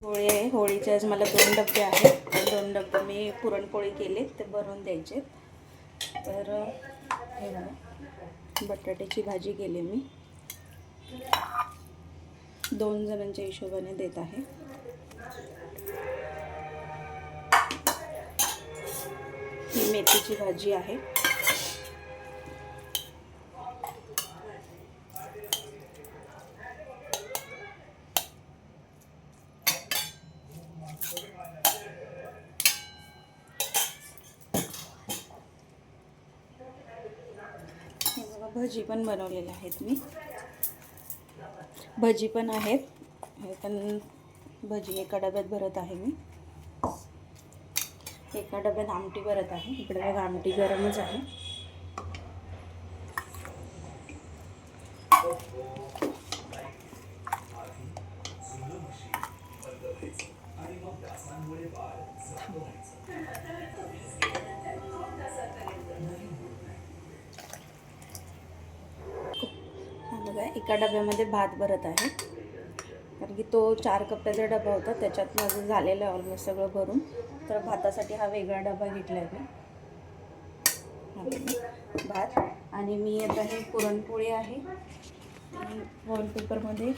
होळी आहे. होळीचे आज मला 2 डबे आहेत. 2 डबे मी पुरणपोळी केले, ते भरून द्यायचे. तर हे बघा, बटाट्याची भाजी केली मी. 2 जणांच्या हिशोबाने देत आहे. ही मेथीची भाजी आहे. भजी पण बनवलेले आहेत मी. भजी पण आहेत. हे पण भजी एका डब्यात भरत आहे मी. एका डब्यात आमटी भरत आहे. इकडे बघा आमटी गरमच आहे. बघा एका डब्यामध्ये भात भरत आहे, कारण की तो 4 कप्प्याचा डबा होता, त्याच्यात माझं झालेलं आहे ऑलमोस्ट सगळं भरून. तर भातासाठी हा वेगळा डबा घेतला आहे मी. भात आणि मी आता हे पुरणपोळी आहे, वॉलपेपरमध्ये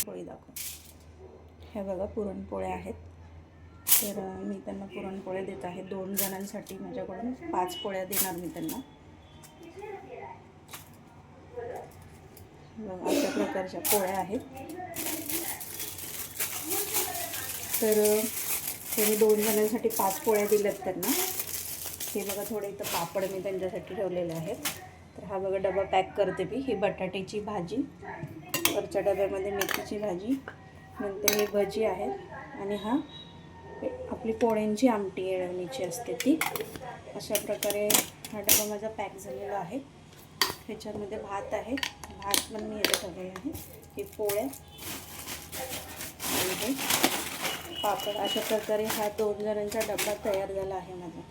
पोळी दाखव. हे बघा पुरणपोळ्या आहेत. तर मी त्यांना पुरणपोळ्या देत आहे. 2 जणांसाठी माझ्याकडून 5 पोळ्या देणार मी त्यांना. बघा अशा प्रकारच्या पोळ्या आहेत. तर त्यांनी 2 जणांसाठी 5 पोळ्या दिल्यात त्यांना. हे बघा थोडे इथं पापड मी त्यांच्यासाठी ठेवलेले आहेत. तर हा बघा डबा पॅक करते मी. ही बटाट्याची भाजी, वरच्या डब्यामध्ये मेथीची भाजी, नंतर ही भजी आहे, आणि हा आपली पोळ्यांची आमटी येळवणीची असते ती. अशा प्रकारे हा डबा माझा पॅक झालेला आहे. ह्याच्यामध्ये भात आहे. भात पण मी याच्यात ठेवलेला आहे. हे पोळ्या आणि हे पापड. अशा प्रकारे हा 2 जणांचा डबा तयार झाला आहे माझा.